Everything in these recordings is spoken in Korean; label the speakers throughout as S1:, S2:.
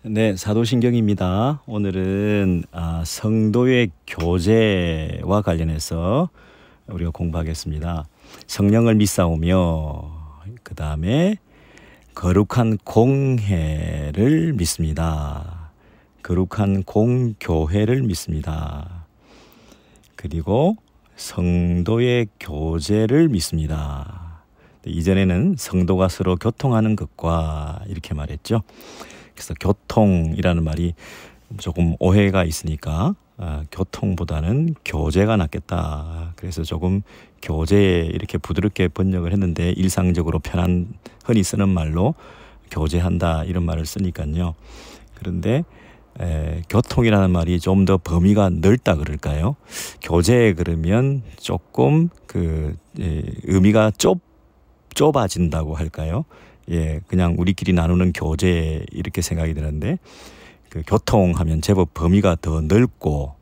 S1: 네, 사도신경입니다. 오늘은 성도의 교제와 관련해서 우리가 공부하겠습니다. 성령을 믿사오며 그 다음에 거룩한 공회를 믿습니다. 거룩한 공교회를 믿습니다. 그리고 성도의 교제를 믿습니다. 이전에는 성도가 서로 교통하는 것과 이렇게 말했죠. 그래서 교통이라는 말이 조금 오해가 있으니까 교통보다는 교제가 낫겠다. 그래서 조금 교제 이렇게 부드럽게 번역을 했는데 일상적으로 편한 흔히 쓰는 말로 교제한다 이런 말을 쓰니까요. 그런데 교통이라는 말이 좀 더 범위가 넓다 그럴까요? 교제 그러면 조금 의미가 좁아진다고 할까요? 그냥 우리끼리 나누는 교제 이렇게 생각이 드는데 그 교통하면 제법 범위가 더 넓고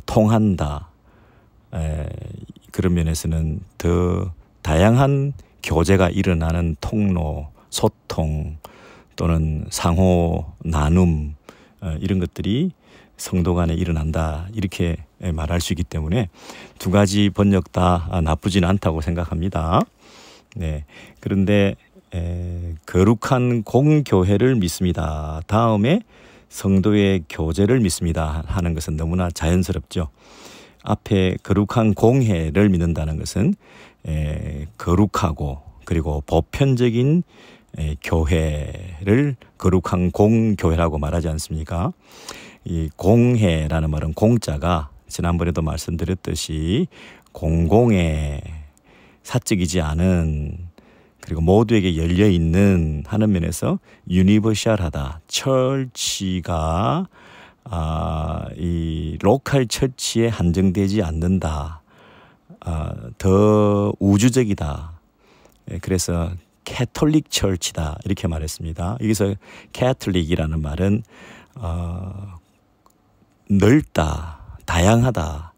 S1: 통한다. 그런 면에서는 더 다양한 교제가 일어나는 통로, 소통 또는 상호 나눔 이런 것들이 성도 간에 일어난다 이렇게 말할 수 있기 때문에 두 가지 번역 다 나쁘진 않다고 생각합니다. 네, 그런데 거룩한 공교회를 믿습니다. 다음에 성도의 교제를 믿습니다 하는 것은 너무나 자연스럽죠. 앞에 거룩한 공회를 믿는다는 것은 거룩하고 그리고 보편적인 교회를 거룩한 공교회라고 말하지 않습니까? 이 공회라는 말은 공자가 지난번에도 말씀드렸듯이 공공의 사적이지 않은 그리고 모두에게 열려있는 하는 면에서 유니버셜하다. 철치가 이 로컬 처치에 한정되지 않는다. 더 우주적이다. 그래서 캐톨릭 철치다 이렇게 말했습니다. 여기서 캐톨릭이라는 말은 넓다, 다양하다,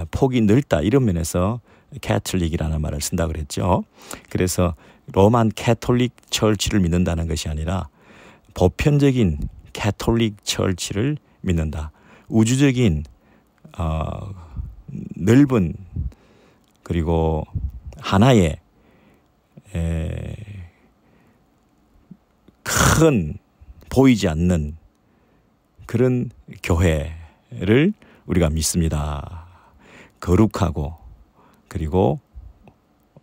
S1: 폭이 넓다 이런 면에서 캐톨릭이라는 말을 쓴다고 그랬죠. 그래서 로만 캐톨릭 철치를 믿는다는 것이 아니라 보편적인 캐톨릭 철치를 믿는다. 우주적인 넓은 그리고 하나의 큰 보이지 않는 그런 교회를 우리가 믿습니다. 거룩하고 그리고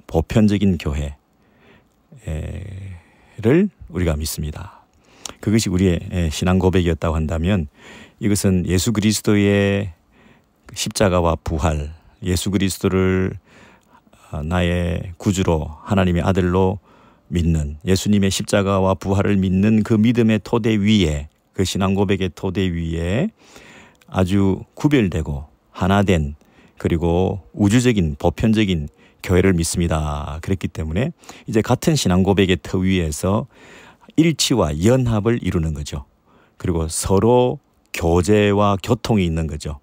S1: 보편적인 교회를 우리가 믿습니다. 그것이 우리의 신앙 고백이었다고 한다면 이것은 예수 그리스도의 십자가와 부활, 예수 그리스도를 나의 구주로 하나님의 아들로 믿는 예수님의 십자가와 부활을 믿는 그 믿음의 토대 위에 그 신앙 고백의 토대 위에 아주 구별되고 하나된 그리고 우주적인 보편적인 교회를 믿습니다. 그랬기 때문에 이제 같은 신앙 고백의 터 위에서 일치와 연합을 이루는 거죠. 그리고 서로 교제와 교통이 있는 거죠.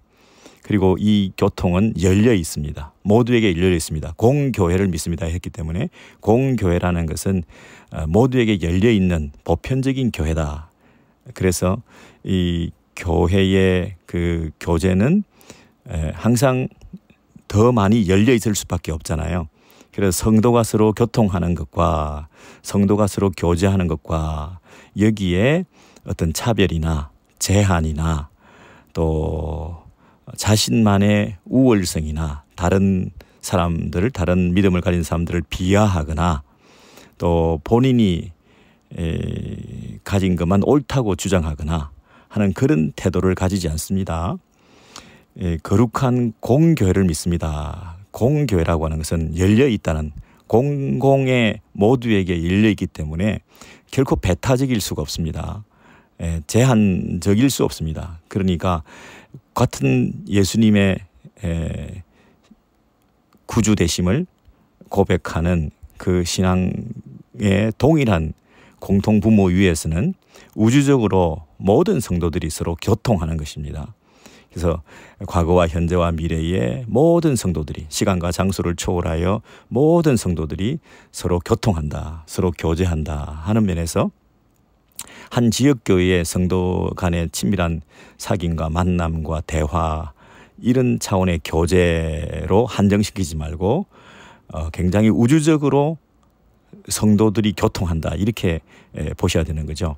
S1: 그리고 이 교통은 열려 있습니다. 모두에게 열려 있습니다. 공교회를 믿습니다 했기 때문에 공교회라는 것은 모두에게 열려 있는 보편적인 교회다. 그래서 이 교회의 그 교제는 항상 더 많이 열려 있을 수밖에 없잖아요. 그래서 성도가 서로 교통하는 것과 성도가 서로 교제하는 것과 여기에 어떤 차별이나 제한이나 또 자신만의 우월성이나 다른 사람들을 다른 믿음을 가진 사람들을 비하하거나 또 본인이 가진 것만 옳다고 주장하거나 하는 그런 태도를 가지지 않습니다. 거룩한 공교회를 믿습니다. 공교회라고 하는 것은 열려 있다는 공공의 모두에게 열려 있기 때문에 결코 배타적일 수가 없습니다. 제한적일 수 없습니다. 그러니까 같은 예수님의 구주 되심을 고백하는 그 신앙의 동일한 공통 부모 위에서는 우주적으로 모든 성도들이 서로 교통하는 것입니다. 그래서 과거와 현재와 미래의 모든 성도들이 시간과 장소를 초월하여 모든 성도들이 서로 교통한다, 서로 교제한다 하는 면에서 한 지역교회의 성도 간의 친밀한 사귐과 만남과 대화 이런 차원의 교제로 한정시키지 말고 굉장히 우주적으로 성도들이 교통한다 이렇게 보셔야 되는 거죠.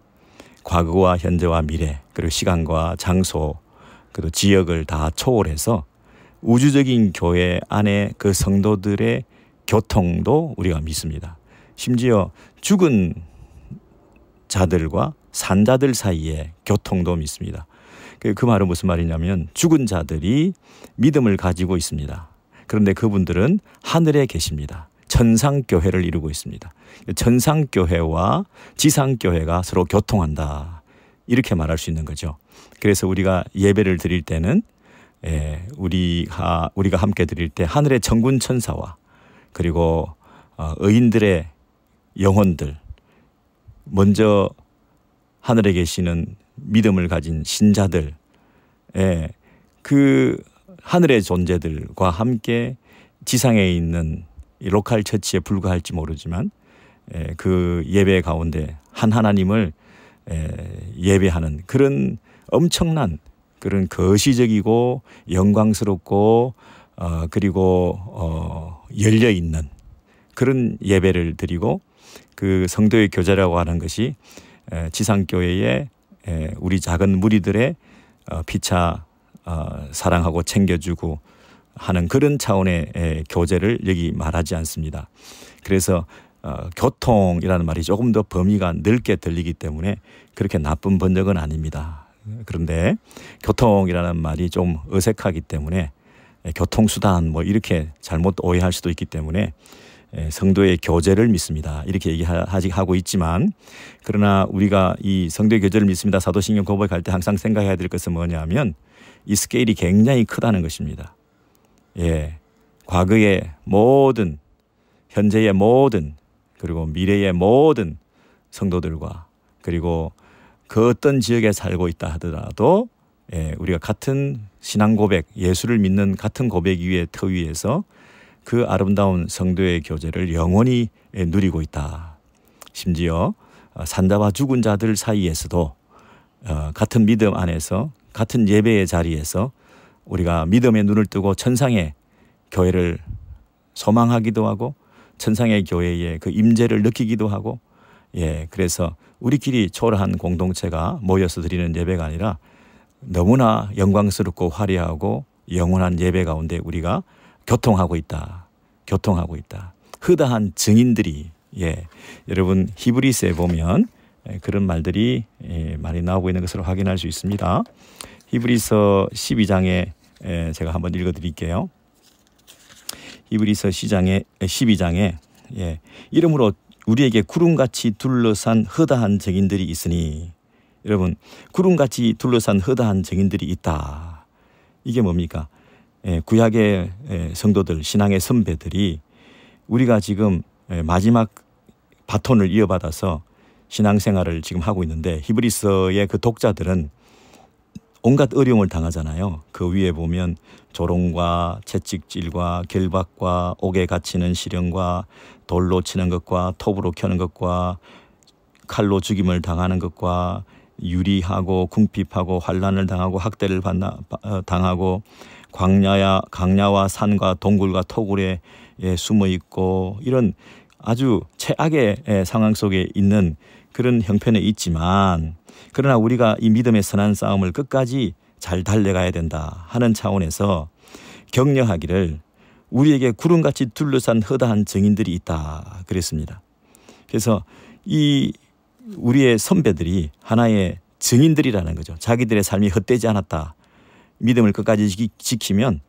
S1: 과거와 현재와 미래 그리고 시간과 장소 그리고 지역을 다 초월해서 우주적인 교회 안에 그 성도들의 교통도 우리가 믿습니다. 심지어 죽은 자들과 산 자들 사이에 교통도 믿습니다. 그 말은 무슨 말이냐면 죽은 자들이 믿음을 가지고 있습니다. 그런데 그분들은 하늘에 계십니다. 천상교회를 이루고 있습니다. 천상교회와 지상교회가 서로 교통한다. 이렇게 말할 수 있는 거죠. 그래서 우리가 예배를 드릴 때는 우리가 함께 드릴 때 하늘의 천군 천사와 그리고 의인들의 영혼들 먼저 하늘에 계시는 믿음을 가진 신자들 그 하늘의 존재들과 함께 지상에 있는 로컬 처치에 불과할지 모르지만 그 예배 가운데 한 하나님을 예배하는 그런 엄청난 그런 거시적이고 영광스럽고 그리고 열려 있는 그런 예배를 드리고 그 성도의 교제라고 하는 것이 지상교회의 우리 작은 무리들의 피차 사랑하고 챙겨주고 하는 그런 차원의 교제를 여기 말하지 않습니다. 그래서 교통이라는 말이 조금 더 범위가 넓게 들리기 때문에 그렇게 나쁜 번역은 아닙니다. 그런데 교통이라는 말이 좀 어색하기 때문에 교통수단 뭐 이렇게 잘못 오해할 수도 있기 때문에 성도의 교제를 믿습니다. 이렇게 얘기하고 있지만 그러나 우리가 이 성도의 교제를 믿습니다. 사도신경 고백할 때 항상 생각해야 될 것은 뭐냐면 이 스케일이 굉장히 크다는 것입니다. 과거의 모든 현재의 모든 그리고 미래의 모든 성도들과 그리고 그 어떤 지역에 살고 있다 하더라도 우리가 같은 신앙 고백, 예수를 믿는 같은 고백 위에 터 위에서 그 아름다운 성도의 교제를 영원히 누리고 있다. 심지어 산자와 죽은 자들 사이에서도 같은 믿음 안에서 같은 예배의 자리에서 우리가 믿음의 눈을 뜨고 천상의 교회를 소망하기도 하고 천상의 교회의 그 임재를 느끼기도 하고 그래서 우리끼리 초라한 공동체가 모여서 드리는 예배가 아니라 너무나 영광스럽고 화려하고 영원한 예배 가운데 우리가 교통하고 있다. 흐다한 증인들이 여러분 히브리서에 보면 그런 말들이 많이 나오고 있는 것을 확인할 수 있습니다. 히브리서 12장에 제가 한번 읽어드릴게요. 히브리서 12장에 이러므로 우리에게 구름같이 둘러싼 허다한 증인들이 있으니 여러분 구름같이 둘러싼 허다한 증인들이 있다. 이게 뭡니까? 구약의 성도들 신앙의 선배들이 우리가 지금 마지막 바톤을 이어받아서 신앙생활을 지금 하고 있는데 히브리서의 그 독자들은 온갖 어려움을 당하잖아요. 그 위에 보면 조롱과 채찍질과 결박과 옥에 갇히는 시련과 돌로 치는 것과 톱으로 켜는 것과 칼로 죽임을 당하는 것과 유리하고 궁핍하고 환난을 당하고 학대를 당하고 강야와 산과 동굴과 토굴에 숨어 있고 이런 아주 최악의 상황 속에 있는 그런 형편에 있지만 그러나 우리가 이 믿음의 선한 싸움을 끝까지 잘 달려가야 된다 하는 차원에서 격려하기를 우리에게 구름같이 둘러싼 허다한 증인들이 있다 그랬습니다. 그래서 이 우리의 선배들이 하나의 증인들이라는 거죠. 자기들의 삶이 헛되지 않았다. 믿음을 끝까지 지키면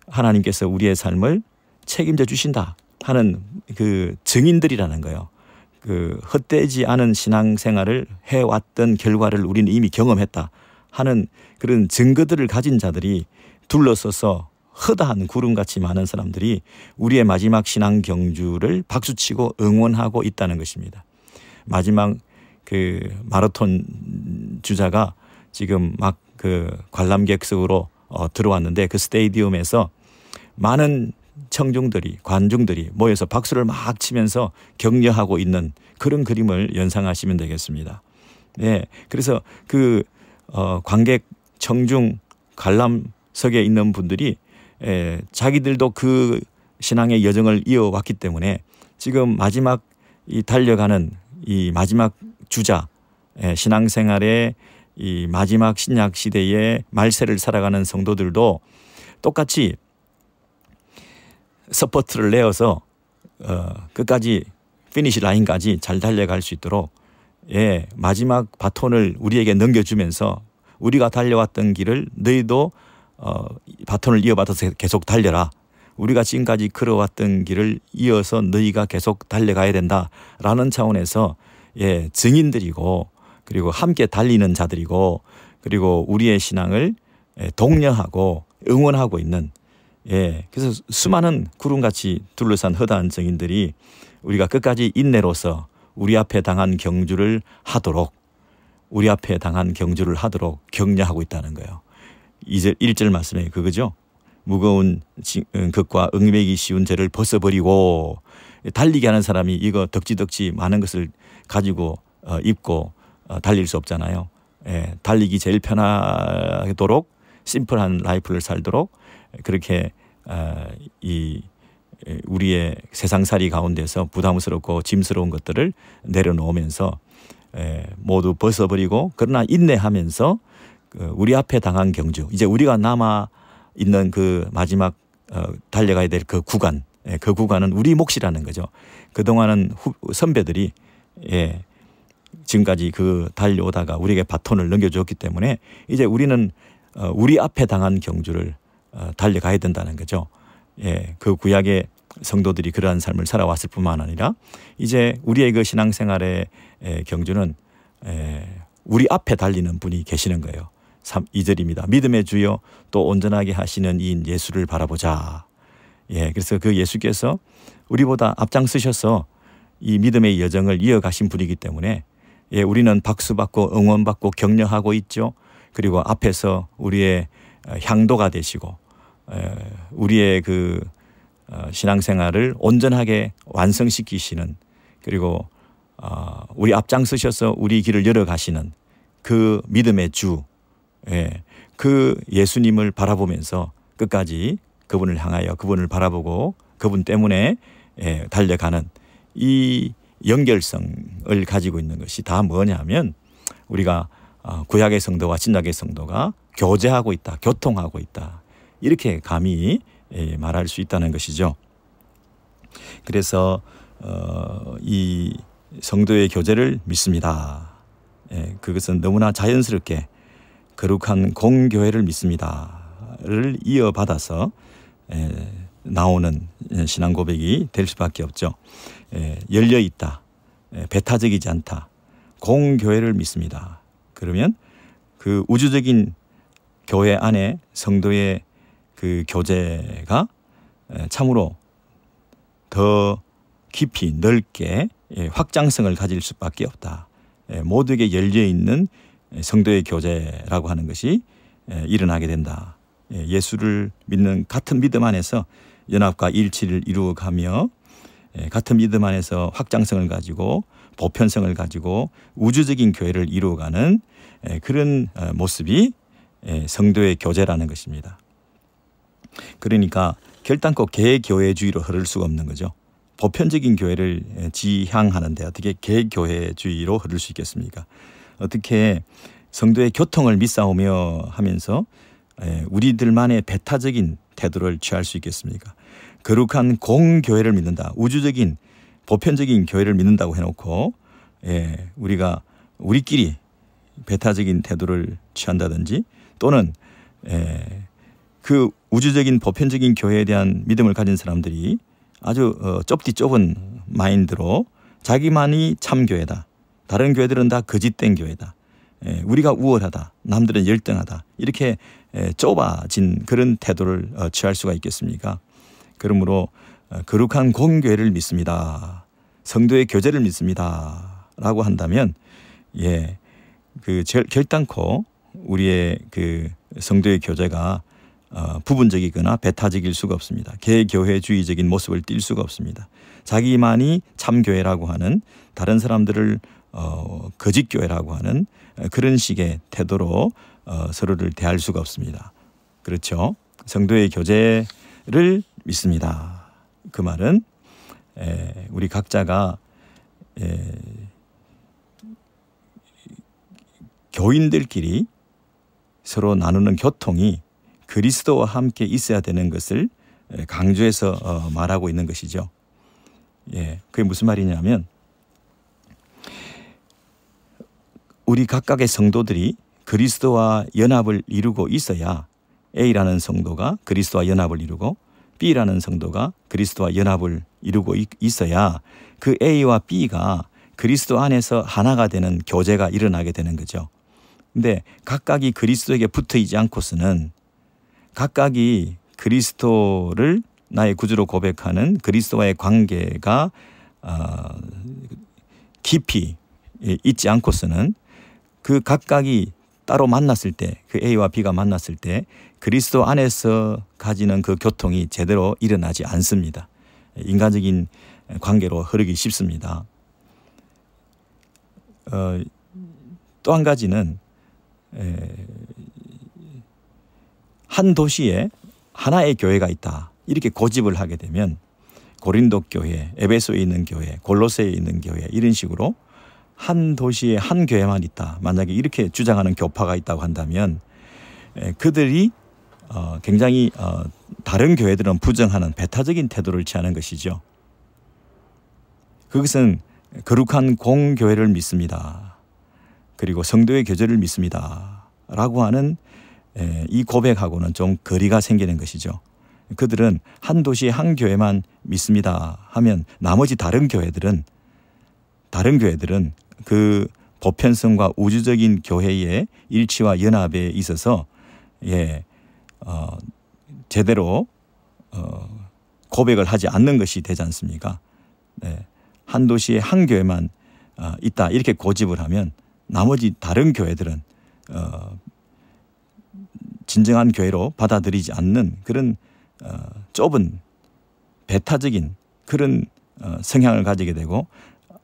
S1: 하나님께서 우리의 삶을 책임져 주신다 하는 그 증인들이라는 거예요. 그 헛되지 않은 신앙생활을 해왔던 결과를 우리는 이미 경험했다 하는 그런 증거들을 가진 자들이 둘러서서 허다한 구름같이 많은 사람들이 우리의 마지막 신앙 경주를 박수치고 응원하고 있다는 것입니다. 마지막 그 마라톤 주자가 지금 막 그 관람객석으로 들어왔는데 그 스테디움에서 많은 관중들이 모여서 박수를 막 치면서 격려하고 있는 그런 그림을 연상하시면 되겠습니다. 예, 그래서 그 관객 청중 관람석에 있는 분들이 자기들도 그 신앙의 여정을 이어왔기 때문에 지금 마지막 이 달려가는 이 마지막 주자, 신앙생활의 이 마지막 신약 시대의 말세를 살아가는 성도들도 똑같이 서포트를 내어서 끝까지 피니시 라인까지 잘 달려갈 수 있도록 마지막 바톤을 우리에게 넘겨주면서 우리가 달려왔던 길을 너희도 바톤을 이어받아서 계속 달려라. 우리가 지금까지 걸어왔던 길을 이어서 너희가 계속 달려가야 된다라는 차원에서 증인들이고 그리고 함께 달리는 자들이고 그리고 우리의 신앙을 독려하고 응원하고 있는 그래서 수많은 구름같이 둘러싼 허다한 증인들이 우리가 끝까지 인내로서 우리 앞에 당한 경주를 하도록 격려하고 있다는 거예요. 1절 말씀에 그거죠. 무거운 것과 얽매기 쉬운 죄를 벗어버리고 달리게 하는 사람이 이거 덕지덕지 많은 것을 가지고 입고 달릴 수 없잖아요. 달리기 제일 편하도록 심플한 라이프를 살도록 그렇게 이 우리의 세상살이 가운데서 부담스럽고 짐스러운 것들을 내려놓으면서 모두 벗어버리고 그러나 인내하면서 우리 앞에 당한 경주 이제 우리가 남아 있는 그 마지막 달려가야 될 그 구간 그 구간은 우리 몫이라는 거죠. 그동안은 선배들이 지금까지 그 달려오다가 우리에게 바톤을 넘겨줬기 때문에 이제 우리는 우리 앞에 당한 경주를 달려가야 된다는 거죠. 그 구약의 성도들이 그러한 삶을 살아왔을 뿐만 아니라 이제 우리의 그 신앙생활의 경주는 우리 앞에 달리는 분이 계시는 거예요. 2절입니다. 믿음의 주여 또 온전하게 하시는 이인 예수를 바라보자. 그래서 그 예수께서 우리보다 앞장서셔서 이 믿음의 여정을 이어가신 분이기 때문에 우리는 박수받고 응원받고 격려하고 있죠. 그리고 앞에서 우리의 향도가 되시고 우리의 그 신앙생활을 온전하게 완성시키시는 그리고 우리 앞장서셔서 우리 길을 열어가시는 그 믿음의 주 그 예수님을 바라보면서 끝까지 그분을 향하여 그분을 바라보고 그분 때문에 달려가는 이 연결성을 가지고 있는 것이 다 뭐냐면 우리가 구약의 성도와 신약의 성도가 교제하고 있다, 교통하고 있다 이렇게 감히 말할 수 있다는 것이죠. 그래서 이 성도의 교제를 믿습니다. 그것은 너무나 자연스럽게 거룩한 공교회를 믿습니다를 이어받아서 나오는 신앙 고백이 될 수밖에 없죠. 열려있다, 배타적이지 않다, 공교회를 믿습니다. 그러면 그 우주적인 교회 안에 성도의 그 교제가 참으로 더 깊이 넓게 확장성을 가질 수밖에 없다. 모두에게 열려있는 성도의 교제라고 하는 것이 일어나게 된다. 예수를 믿는 같은 믿음 안에서 연합과 일치를 이루어가며 같은 믿음 안에서 확장성을 가지고 보편성을 가지고 우주적인 교회를 이루어가는 그런 모습이 성도의 교제라는 것입니다. 그러니까 결단코 개교회주의로 흐를 수가 없는 거죠. 보편적인 교회를 지향하는데 어떻게 개교회주의로 흐를 수 있겠습니까? 어떻게 성도의 교통을 믿사오며 하면서 우리들만의 배타적인 태도를 취할 수 있겠습니까? 거룩한 공교회를 믿는다. 우주적인 보편적인 교회를 믿는다고 해놓고 우리가 우리끼리 배타적인 태도를 취한다든지 또는 그 우주적인 보편적인 교회에 대한 믿음을 가진 사람들이 아주 좁은 마인드로 자기만이 참 교회다. 다른 교회들은 다 거짓된 교회다. 우리가 우월하다. 남들은 열등하다. 이렇게 좁아진 그런 태도를 취할 수가 있겠습니까? 그러므로 거룩한 공교회를 믿습니다. 성도의 교제를 믿습니다. 라고 한다면 그 결단코 우리의 그 성도의 교제가 부분적이거나 배타적일 수가 없습니다. 개교회주의적인 모습을 띌 수가 없습니다. 자기만이 참교회라고 하는 다른 사람들을 거짓 교회라고 하는 그런 식의 태도로 서로를 대할 수가 없습니다. 그렇죠? 성도의 교제를 믿습니다. 그 말은 우리 각자가 교인들끼리 서로 나누는 교통이 그리스도와 함께 있어야 되는 것을 강조해서 말하고 있는 것이죠. 그게 무슨 말이냐면 우리 각각의 성도들이 그리스도와 연합을 이루고 있어야 A라는 성도가 그리스도와 연합을 이루고 B라는 성도가 그리스도와 연합을 이루고 있어야 그 A와 B가 그리스도 안에서 하나가 되는 교제가 일어나게 되는 거죠. 근데 각각이 그리스도에게 붙어 있지 않고서는 각각이 그리스도를 나의 구주로 고백하는 그리스도와의 관계가 깊이 있지 않고서는 그 각각이 따로 만났을 때, 그 A와 B가 만났을 때 그리스도 안에서 가지는 그 교통이 제대로 일어나지 않습니다. 인간적인 관계로 흐르기 쉽습니다. 또 한 가지는 한 도시에 하나의 교회가 있다. 이렇게 고집을 하게 되면 고린도 교회, 에베소에 있는 교회, 골로새에 있는 교회 이런 식으로 한 도시에 한 교회만 있다. 만약에 이렇게 주장하는 교파가 있다고 한다면 그들이 굉장히 다른 교회들은 부정하는 배타적인 태도를 취하는 것이죠. 그것은 거룩한 공교회를 믿습니다. 그리고 성도의 교제를 믿습니다. 라고 하는 이 고백하고는 좀 거리가 생기는 것이죠. 그들은 한 도시에 한 교회만 믿습니다 하면 나머지 다른 교회들은 그 보편성과 우주적인 교회의 일치와 연합에 있어서 제대로 고백을 하지 않는 것이 되지 않습니까? 한 도시에 한 교회만 있다 이렇게 고집을 하면 나머지 다른 교회들은 진정한 교회로 받아들이지 않는 그런 좁은 배타적인 그런 성향을 가지게 되고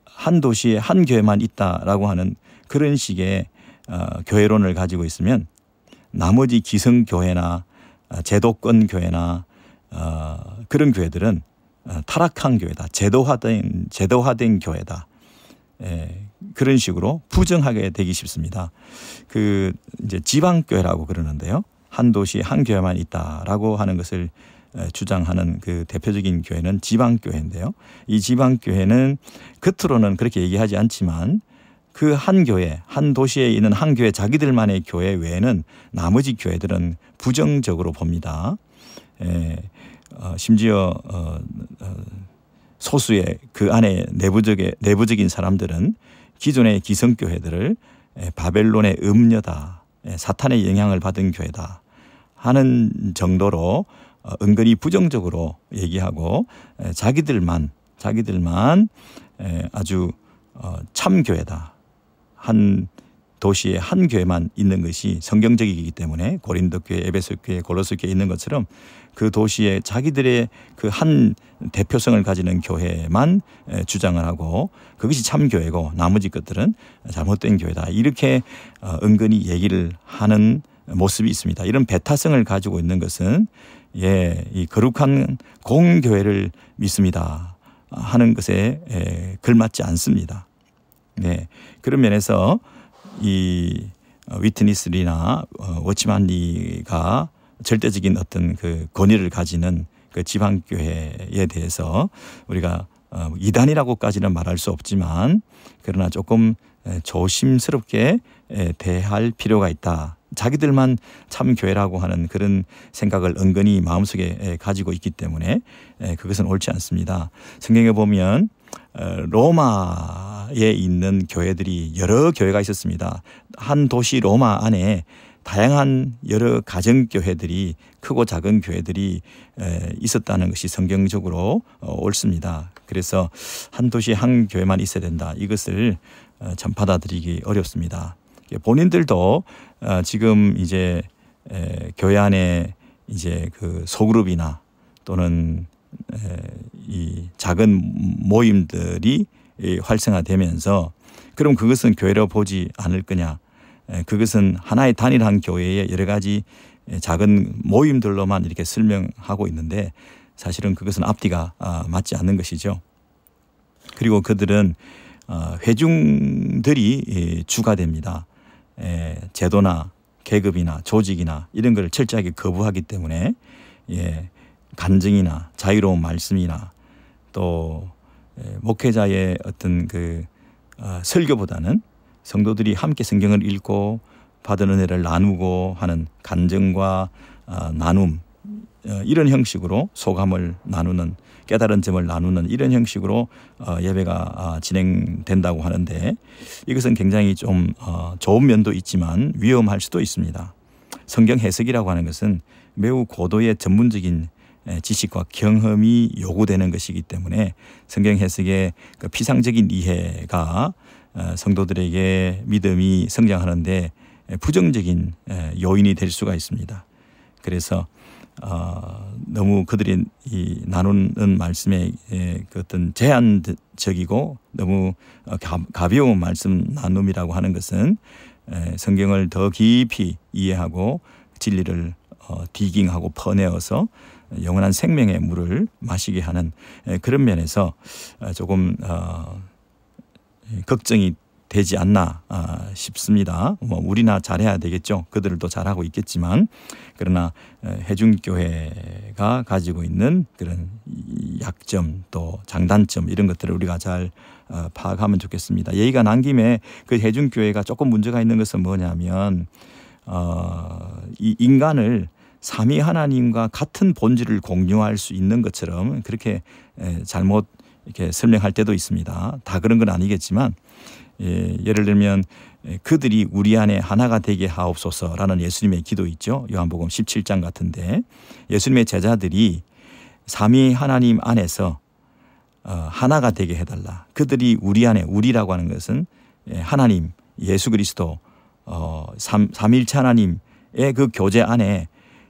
S1: 한 도시에 한 교회만 있다라고 하는 그런 식의 교회론을 가지고 있으면 나머지 기성교회나 제도권 교회나 그런 교회들은 타락한 교회다. 제도화된 교회다. 그런 식으로 부정하게 되기 쉽습니다. 이제 지방교회라고 그러는데요. 한 도시에 한 교회만 있다라고 하는 것을 주장하는 그 대표적인 교회는 지방교회인데요. 이 지방교회는 겉으로는 그렇게 얘기하지 않지만 그 한 교회, 한 도시에 있는 한 교회 자기들만의 교회 외에는 나머지 교회들은 부정적으로 봅니다. 심지어 소수의 그 안에 내부적인 사람들은 기존의 기성교회들을 바벨론의 음녀다, 사탄의 영향을 받은 교회다 하는 정도로 은근히 부정적으로 얘기하고 자기들만 아주 참교회다. 한 도시에 한 교회만 있는 것이 성경적이기 때문에 고린도 교회, 에베소 교회, 골로새 교회 있는 것처럼 그 도시에 자기들의 그 한 대표성을 가지는 교회만 주장을 하고 그것이 참교회고 나머지 것들은 잘못된 교회다. 이렇게 은근히 얘기를 하는 모습이 있습니다. 이런 배타성을 가지고 있는 것은 이 거룩한 공교회를 믿습니다 하는 것에 걸맞지 않습니다. 그런 면에서 이 위트니스 리나 워치만 리가 절대적인 어떤 그 권위를 가지는 그 지방교회에 대해서 우리가 이단이라고까지는 말할 수 없지만 그러나 조금 조심스럽게 대할 필요가 있다. 자기들만 참교회라고 하는 그런 생각을 은근히 마음속에 가지고 있기 때문에 그것은 옳지 않습니다. 성경에 보면 로마에 있는 교회들이 여러 교회가 있었습니다. 한 도시 로마 안에 다양한 여러 가정교회들이 크고 작은 교회들이 있었다는 것이 성경적으로 옳습니다. 그래서 한 도시에 한 교회만 있어야 된다. 이것을 참 받아들이기 어렵습니다. 본인들도 지금 이제 교회 안에 이제 그 소그룹이나 또는 이 작은 모임들이 활성화되면서 그럼 그것은 교회로 보지 않을 거냐? 그것은 하나의 단일한 교회의 여러 가지 작은 모임들로만 이렇게 설명하고 있는데 사실은 그것은 앞뒤가 맞지 않는 것이죠. 그리고 그들은 회중들이 주가 됩니다. 제도나 계급이나 조직이나 이런 걸 철저하게 거부하기 때문에 간증이나 자유로운 말씀이나 또 목회자의 어떤 그 설교보다는 성도들이 함께 성경을 읽고 받은 은혜를 나누고 하는 간증과 나눔 이런 형식으로 소감을 나누는 깨달은 점을 나누는 이런 형식으로 예배가 진행된다고 하는데 이것은 굉장히 좀 좋은 면도 있지만 위험할 수도 있습니다. 성경 해석이라고 하는 것은 매우 고도의 전문적인 지식과 경험이 요구되는 것이기 때문에 성경 해석의 그 피상적인 이해가 성도들에게 믿음이 성장하는데 부정적인 요인이 될 수가 있습니다. 그래서 너무 그들이 나누는 말씀에 그 어떤 제한적이고 너무 가벼운 말씀 나눔이라고 하는 것은 성경을 더 깊이 이해하고 진리를 디깅하고 퍼내어서 영원한 생명의 물을 마시게 하는 그런 면에서 조금 걱정이 되지 않나 싶습니다. 뭐 우리나 잘해야 되겠죠. 그들도 잘하고 있겠지만 그러나 회중교회가 가지고 있는 그런 약점 또 장단점 이런 것들을 우리가 잘 파악하면 좋겠습니다. 얘기가 난 김에 그 회중교회가 조금 문제가 있는 것은 뭐냐면 이 인간을 삼위 하나님과 같은 본질을 공유할 수 있는 것처럼 그렇게 잘못 이렇게 설명할 때도 있습니다. 다 그런 건 아니겠지만 예를 들면 그들이 우리 안에 하나가 되게 하옵소서라는 예수님의 기도 있죠. 요한복음 17장 같은데 예수님의 제자들이 삼위 하나님 안에서 하나가 되게 해달라. 그들이 우리 안에 우리라고 하는 것은 하나님 예수 그리스도 삼위일체 하나님의 그 교제 안에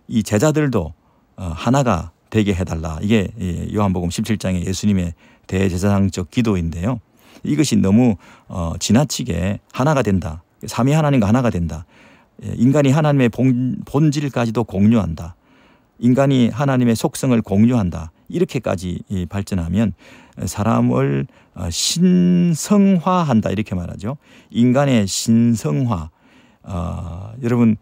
S1: 이 제자들도 하나가 되게 해달라. 이게 요한복음 17장의 예수님의 대제사장적 기도인데요. 이것이 너무 지나치게 하나가 된다. 삼위 하나님과 하나가 된다. 인간이 하나님의 본질까지도 공유한다. 인간이 하나님의 속성을 공유한다. 이렇게까지 발전하면 사람을 신성화한다. 이렇게 말하죠. 인간의 신성화. 여러분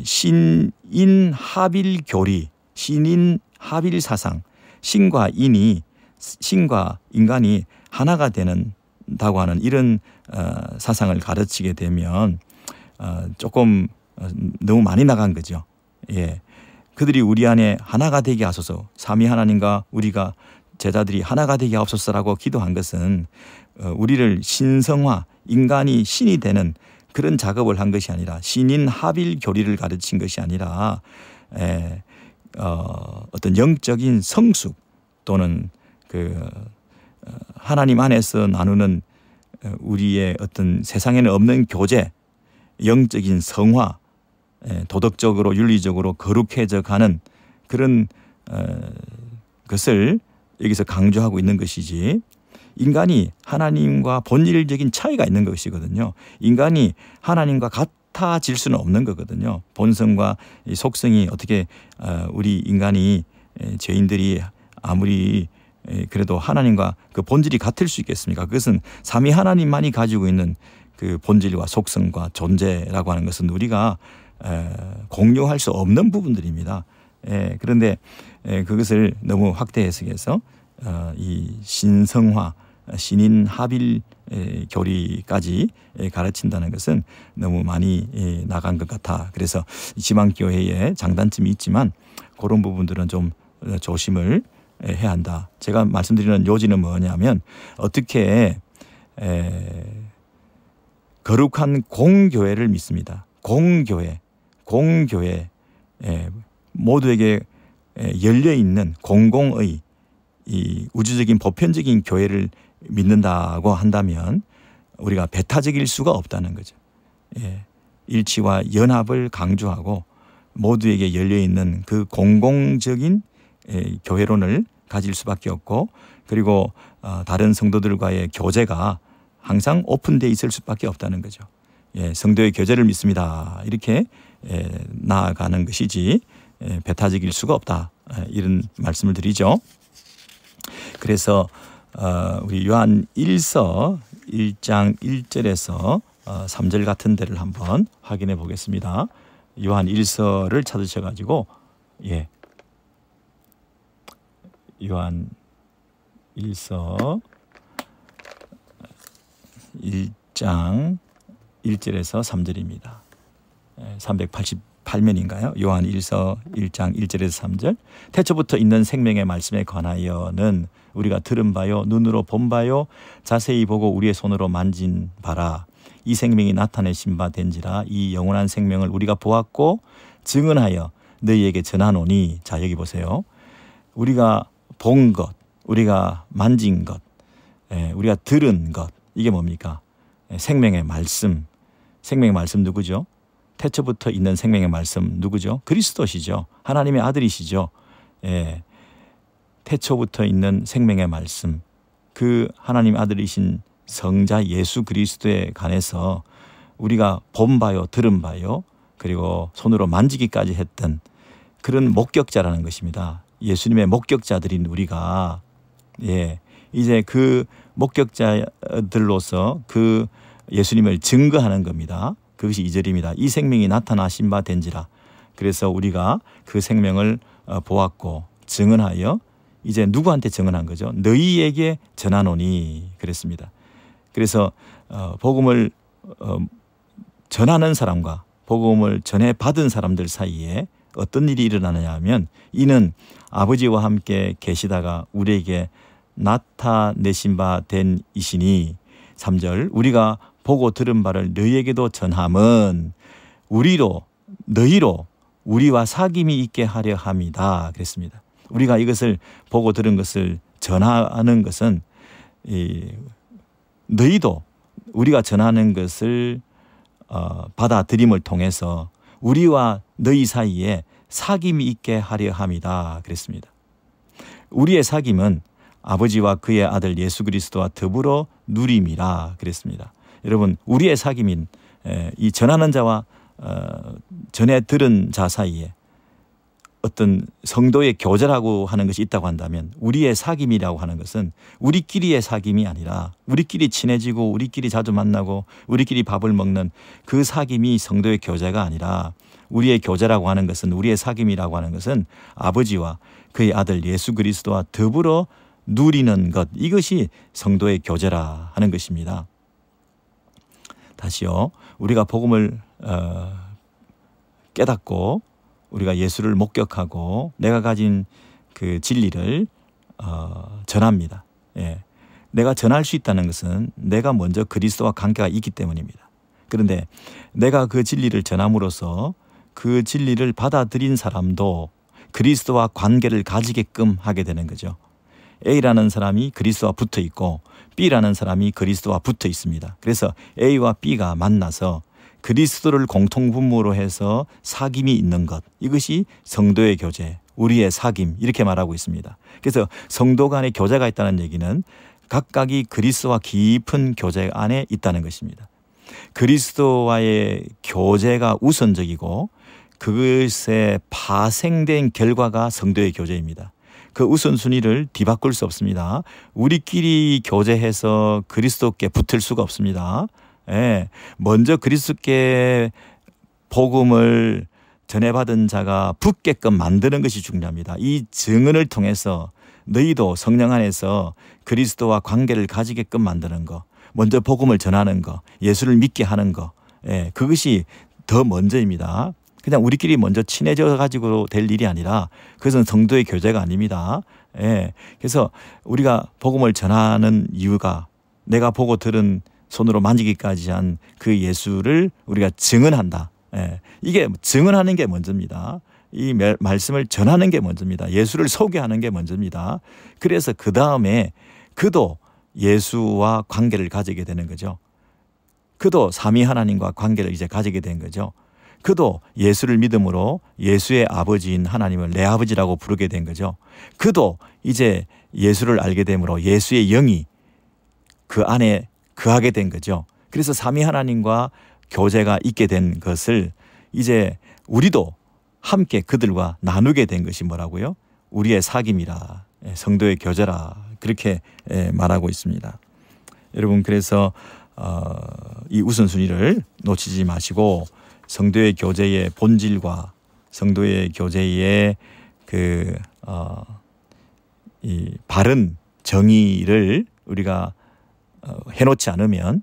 S1: 신인합일 교리, 신인합일 사상, 신과 인간이 하나가 된다고 하는 이런 사상을 가르치게 되면 조금 너무 많이 나간 거죠. 그들이 우리 안에 하나가 되게 하소서. 삼위 하나님과 우리가 제자들이 하나가 되게 하옵소서라고 기도한 것은 우리를 신성화, 인간이 신이 되는 그런 작업을 한 것이 아니라 신인 합일 교리를 가르친 것이 아니라 어떤 영적인 성숙 또는 그 하나님 안에서 나누는 우리의 어떤 세상에는 없는 교제, 영적인 성화, 도덕적으로 윤리적으로 거룩해져 가는 그런 것을 여기서 강조하고 있는 것이지 인간이 하나님과 본질적인 차이가 있는 것이거든요. 인간이 하나님과 같아질 수는 없는 거거든요. 본성과 속성이 어떻게 우리 인간이 죄인들이 아무리 그래도 하나님과 그 본질이 같을 수 있겠습니까? 그것은 삼위 하나님만이 가지고 있는 그 본질과 속성과 존재라고 하는 것은 우리가 공유할 수 없는 부분들입니다. 그런데 그것을 너무 확대 해석해서 이 신성화, 신인 합일 교리까지 가르친다는 것은 너무 많이 나간 것 같아. 그래서 지방교회에 장단점이 있지만 그런 부분들은 좀 조심을 해야 한다. 제가 말씀드리는 요지는 뭐냐면 어떻게 거룩한 공교회를 믿습니다. 공교회 모두에게 열려있는 공공의 이 우주적인 보편적인 교회를 믿는다고 한다면 우리가 배타적일 수가 없다는 거죠. 일치와 연합을 강조하고 모두에게 열려있는 그 공공적인 교회론을 가질 수밖에 없고 그리고 다른 성도들과의 교제가 항상 오픈되어 있을 수밖에 없다는 거죠. 예, 성도의 교제를 믿습니다. 이렇게 나아가는 것이지 배타적일 수가 없다. 이런 말씀을 드리죠. 그래서 우리 요한 1서 1장 1절에서 3절 같은 데를 한번 확인해 보겠습니다. 요한 1서를 찾으셔가지고 요한 1서 1장 1절에서 3절입니다. 388면인가요? 요한 1서 1장 1절에서 3절. 태초부터 있는 생명의 말씀에 관하여는 우리가 들은 바요 눈으로 본 바요 자세히 보고 우리의 손으로 만진 바라. 이 생명이 나타내신 바 된지라. 이 영원한 생명을 우리가 보았고 증언하여 너희에게 전하노니. 자, 여기 보세요. 우리가 본 것, 우리가 만진 것, 우리가 들은 것, 이게 뭡니까? 생명의 말씀. 생명의 말씀 누구죠? 태초부터 있는 생명의 말씀 누구죠? 그리스도시죠. 하나님의 아들이시죠. 태초부터 있는 생명의 말씀, 그 하나님 아들이신 성자 예수 그리스도에 관해서 우리가 본 바요 들은 바요 그리고 손으로 만지기까지 했던 그런 목격자라는 것입니다. 예수님의 목격자들인 우리가 이제 그 목격자들로서 그 예수님을 증거하는 겁니다. 그것이 2절입니다. 이 생명이 나타나신 바 된지라. 그래서 우리가 그 생명을 보았고 증언하여 이제 누구한테 증언한 거죠? 너희에게 전하노니 그랬습니다. 그래서 복음을 전하는 사람과 복음을 전해 받은 사람들 사이에 어떤 일이 일어나느냐 하면 이는 아버지와 함께 계시다가 우리에게 나타내신 바 된 이시니 3절 우리가 보고 들은 바를 너희에게도 전함은 너희로 우리와 사귐이 있게 하려 함이다 그랬습니다. 우리가 이것을 보고 들은 것을 전하는 것은 너희도 우리가 전하는 것을 받아들임을 통해서 우리와 너희 사이에 사귐이 있게 하려 함이다 그랬습니다. 우리의 사귐은 아버지와 그의 아들 예수 그리스도와 더불어 누림이라 그랬습니다. 여러분, 우리의 사귐인 이 전하는 자와 전해 들은 자 사이에 어떤 성도의 교제라고 하는 것이 있다고 한다면 우리의 사귐이라고 하는 것은 우리끼리의 사귐이 아니라 우리끼리 친해지고 우리끼리 자주 만나고 우리끼리 밥을 먹는 그 사귐이 성도의 교제가 아니라 우리의 교제라고 하는 것은 우리의 사귐이라고 하는 것은 아버지와 그의 아들 예수 그리스도와 더불어 누리는 것, 이것이 성도의 교제라 하는 것입니다. 다시요, 우리가 복음을 깨닫고 우리가 예수를 목격하고 내가 가진 그 진리를 전합니다. 내가 전할 수 있다는 것은 내가 먼저 그리스도와 관계가 있기 때문입니다. 그런데 내가 그 진리를 전함으로써 그 진리를 받아들인 사람도 그리스도와 관계를 가지게끔 하게 되는 거죠. A라는 사람이 그리스도와 붙어 있고 B라는 사람이 그리스도와 붙어 있습니다. 그래서 A와 B가 만나서 그리스도를 공통분모로 해서 사귐이 있는 것, 이것이 성도의 교제, 우리의 사귐, 이렇게 말하고 있습니다. 그래서 성도 간의 교제가 있다는 얘기는 각각이 그리스도와 깊은 교제 안에 있다는 것입니다. 그리스도와의 교제가 우선적이고 그것에 파생된 결과가 성도의 교제입니다. 그 우선순위를 뒤바꿀 수 없습니다. 우리끼리 교제해서 그리스도께 붙을 수가 없습니다. 먼저 그리스도께 복음을 전해받은 자가 붙게끔 만드는 것이 중요합니다. 이 증언을 통해서 너희도 성령 안에서 그리스도와 관계를 가지게끔 만드는 거, 먼저 복음을 전하는 거, 예수를 믿게 하는 거, 그것이 더 먼저입니다. 그냥 우리끼리 먼저 친해져 가지고 될 일이 아니라 그것은 성도의 교제가 아닙니다. 그래서 우리가 복음을 전하는 이유가 내가 보고 들은 손으로 만지기까지 한 그 예수를 우리가 증언한다. 이게 증언하는 게 먼저입니다. 이 말씀을 전하는 게 먼저입니다. 예수를 소개하는 게 먼저입니다. 그래서 그 다음에 그도 예수와 관계를 가지게 되는 거죠. 그도 삼위 하나님과 관계를 이제 가지게 된 거죠. 그도 예수를 믿음으로 예수의 아버지인 하나님을 내 아버지라고 부르게 된 거죠. 그도 이제 예수를 알게 되므로 예수의 영이 그 안에 거하게 된 거죠. 그래서 삼위 하나님과 교제가 있게 된 것을 이제 우리도 함께 그들과 나누게 된 것이 뭐라고요? 우리의 사귐이라, 성도의 교제라, 그렇게 말하고 있습니다. 여러분, 그래서 이 우선순위를 놓치지 마시고 성도의 교제의 본질과 성도의 교제의 이 바른 정의를 우리가 해놓지 않으면,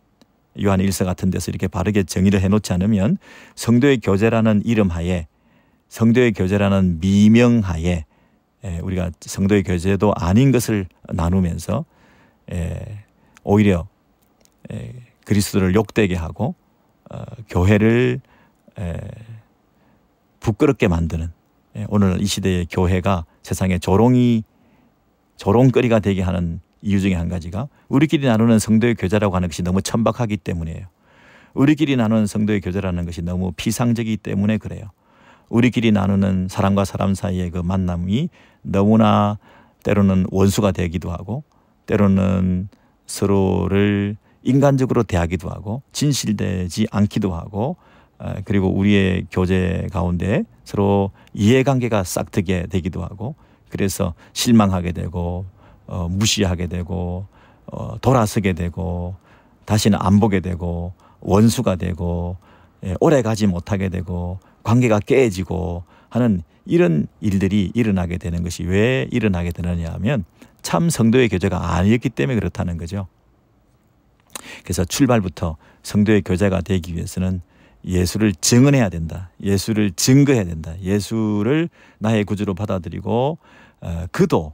S1: 요한 1서 같은 데서 이렇게 바르게 정의를 해놓지 않으면 성도의 교제라는 이름 하에, 성도의 교제라는 미명하에 우리가 성도의 교제도 아닌 것을 나누면서 오히려 그리스도를 욕되게 하고 교회를 부끄럽게 만드는, 오늘 이 시대의 교회가 세상의 조롱거리가 되게 하는 이유 중에 한 가지가 우리끼리 나누는 성도의 교제라고 하는 것이 너무 천박하기 때문이에요. 우리끼리 나누는 성도의 교제라는 것이 너무 피상적이기 때문에 그래요. 우리끼리 나누는 사람과 사람 사이의 그 만남이 너무나 때로는 원수가 되기도 하고, 때로는 서로를 인간적으로 대하기도 하고, 진실되지 않기도 하고, 그리고 우리의 교제 가운데 서로 이해관계가 싹트게 되기도 하고, 그래서 실망하게 되고 무시하게 되고 돌아서게 되고 다시는 안 보게 되고 원수가 되고 오래 가지 못하게 되고 관계가 깨지고 하는 이런 일들이 일어나게 되는 것이 왜 일어나게 되느냐 하면 참 성도의 교제가 아니었기 때문에 그렇다는 거죠. 그래서 출발부터 성도의 교제가 되기 위해서는 예수를 증언해야 된다. 예수를 증거해야 된다. 예수를 나의 구주로 받아들이고 그도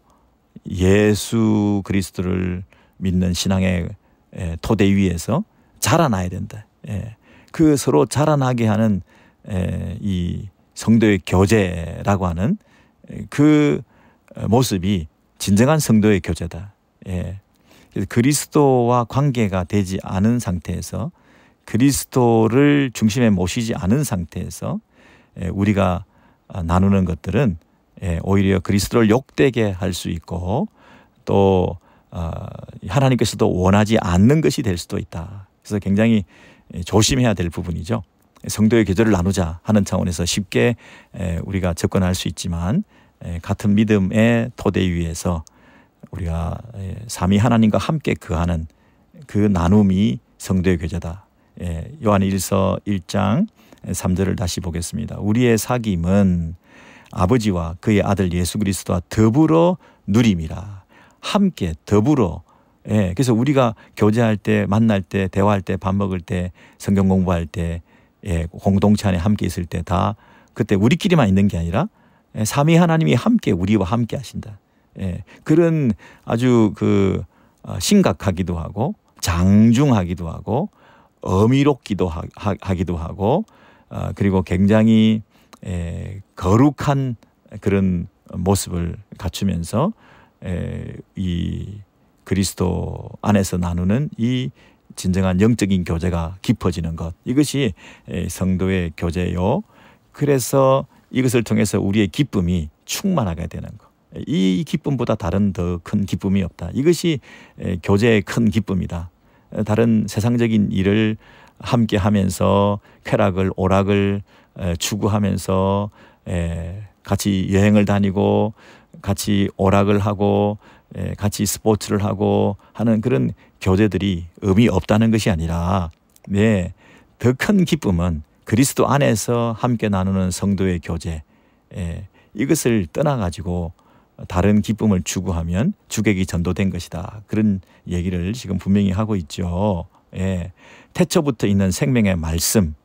S1: 예수 그리스도를 믿는 신앙의 토대 위에서 자라나야 된다. 그 서로 자라나게 하는 이 성도의 교제라고 하는 그 모습이 진정한 성도의 교제다. 그래서 그리스도와 관계가 되지 않은 상태에서, 그리스도를 중심에 모시지 않은 상태에서 우리가 나누는 것들은 오히려 그리스도를 욕되게 할 수 있고, 또 하나님께서도 원하지 않는 것이 될 수도 있다. 그래서 굉장히 조심해야 될 부분이죠. 성도의 교제를 나누자 하는 차원에서 쉽게 우리가 접근할 수 있지만, 같은 믿음의 토대 위에서 우리가 삼위 하나님과 함께 거하는 그 나눔이 성도의 교제다. 요한 1서 1장 3절을 다시 보겠습니다. 우리의 사귐은 아버지와 그의 아들 예수 그리스도와 더불어 누림이라. 함께 더불어. 그래서 우리가 교제할 때, 만날 때, 대화할 때, 밥 먹을 때, 성경 공부할 때, 공동체 안에 함께 있을 때 다 그때 우리끼리만 있는 게 아니라 삼위 하나님이 함께 우리와 함께 하신다. 그런 아주 심각하기도 하고 장중하기도 하고 어미롭기도 하기도 하고, 그리고 굉장히 거룩한 그런 모습을 갖추면서 이 그리스도 안에서 나누는 이 진정한 영적인 교제가 깊어지는 것, 이것이 성도의 교제요. 그래서 이것을 통해서 우리의 기쁨이 충만하게 되는 것, 이 기쁨보다 다른 더 큰 기쁨이 없다. 이것이 교제의 큰 기쁨이다. 다른 세상적인 일을 함께 하면서 쾌락을 오락을 추구하면서 같이 여행을 다니고 같이 오락을 하고 같이 스포츠를 하고 하는 그런 교제들이 의미 없다는 것이 아니라, 더 큰 기쁨은 그리스도 안에서 함께 나누는 성도의 교제, 이것을 떠나가지고 다른 기쁨을 추구하면 주객이 전도된 것이다. 그런 얘기를 지금 분명히 하고 있죠. 태초부터 있는 생명의 말씀,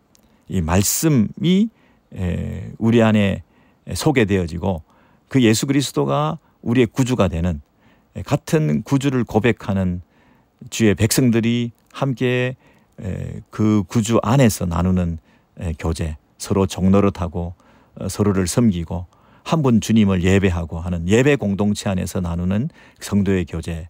S1: 이 말씀이 우리 안에 소개되어지고 그 예수 그리스도가 우리의 구주가 되는, 같은 구주를 고백하는 주의 백성들이 함께 그 구주 안에서 나누는 교제, 서로 종노릇하고 서로를 섬기고 한 분 주님을 예배하고 하는 예배 공동체 안에서 나누는 성도의 교제,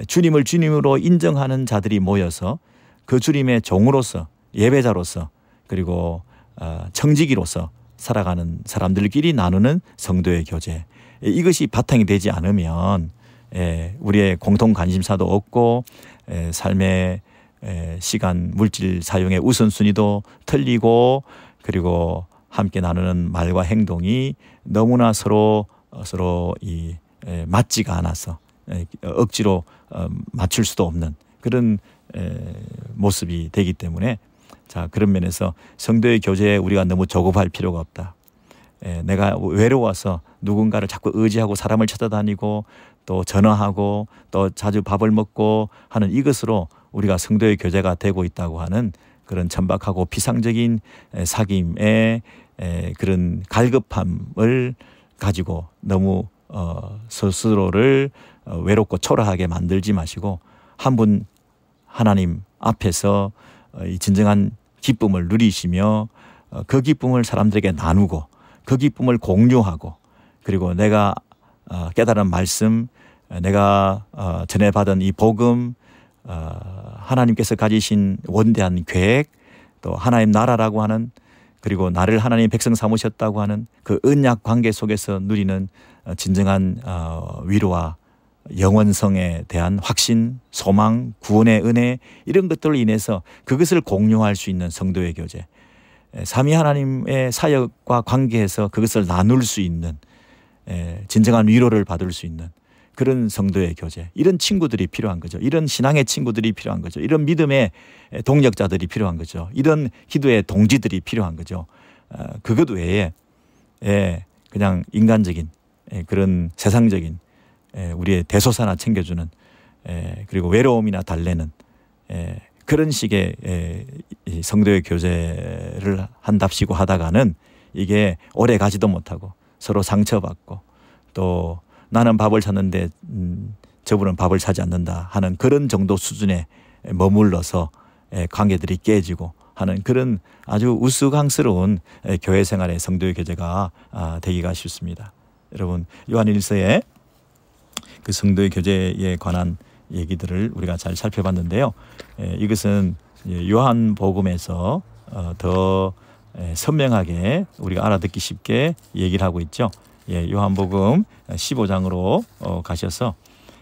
S1: 주님을 주님으로 인정하는 자들이 모여서 그 주님의 종으로서, 예배자로서, 그리고 청지기로서 살아가는 사람들끼리 나누는 성도의 교제, 이것이 바탕이 되지 않으면 우리의 공통 관심사도 없고 삶의 시간, 물질 사용의 우선순위도 틀리고 그리고 함께 나누는 말과 행동이 너무나 서로 맞지가 않아서 억지로 맞출 수도 없는 그런 모습이 되기 때문에 자, 그런 면에서 성도의 교제에 우리가 너무 조급할 필요가 없다. 내가 외로워서 누군가를 자꾸 의지하고 사람을 찾아다니고 또 전화하고 또 자주 밥을 먹고 하는 이것으로 우리가 성도의 교제가 되고 있다고 하는 그런 천박하고 비상적인 사귐의 그런 갈급함을 가지고 너무 스스로를 외롭고 초라하게 만들지 마시고 한 분 하나님 앞에서 이 진정한 기쁨을 누리시며 그 기쁨을 사람들에게 나누고 그 기쁨을 공유하고 그리고 내가 깨달은 말씀, 내가 전해받은 이 복음, 하나님께서 가지신 원대한 계획, 또 하나님 나라라고 하는 그리고 나를 하나님 백성 삼으셨다고 하는 그 언약 관계 속에서 누리는 진정한 위로와 영원성에 대한 확신, 소망, 구원의 은혜 이런 것들로 인해서 그것을 공유할 수 있는 성도의 교제, 삼위 하나님의 사역과 관계에서 그것을 나눌 수 있는 진정한 위로를 받을 수 있는 그런 성도의 교제, 이런 친구들이 필요한 거죠. 이런 신앙의 친구들이 필요한 거죠. 이런 믿음의 동력자들이 필요한 거죠. 이런 기도의 동지들이 필요한 거죠. 그것 외에 그냥 인간적인 그런 세상적인 우리의 대소사나 챙겨주는 그리고 외로움이나 달래는 그런 식의 성도의 교제를 한답시고 하다가는 이게 오래 가지도 못하고 서로 상처받고 또 나는 밥을 샀는데 저분은 밥을 사지 않는다 하는 그런 정도 수준에 머물러서 관계들이 깨지고 하는 그런 아주 우스꽝스러운 교회 생활의 성도의 교제가 되기가 쉽습니다. 여러분, 요한일서에 그 성도의 교제에 관한 얘기들을 우리가 잘 살펴봤는데요. 이것은 요한복음에서 더 선명하게 우리가 알아듣기 쉽게 얘기를 하고 있죠. 요한복음 15장으로 가셔서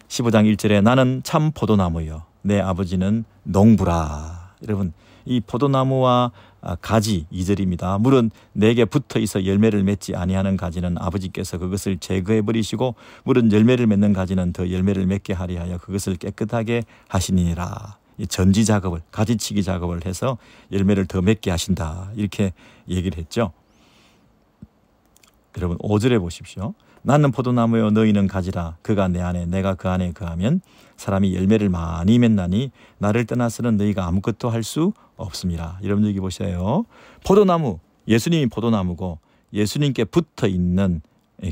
S1: 15장 1절에 나는 참 포도나무요 내 아버지는 농부라. 여러분, 이 포도나무와 가지 2절입니다. 물은 내게 붙어 있어 열매를 맺지 아니하는 가지는 아버지께서 그것을 제거해 버리시고 물은 열매를 맺는 가지는 더 열매를 맺게 하리 하여 그것을 깨끗하게 하시니라. 이 전지 작업을, 가지치기 작업을 해서 열매를 더 맺게 하신다. 이렇게 얘기를 했죠. 여러분 5절에 보십시오. 나는 포도나무요 너희는 가지라. 그가 내 안에 내가 그 안에 거하면 사람이 열매를 많이 맺나니 나를 떠나서는 너희가 아무것도 할 수 없습니다. 여러분 여기 보세요. 포도나무, 예수님이 포도나무고 예수님께 붙어 있는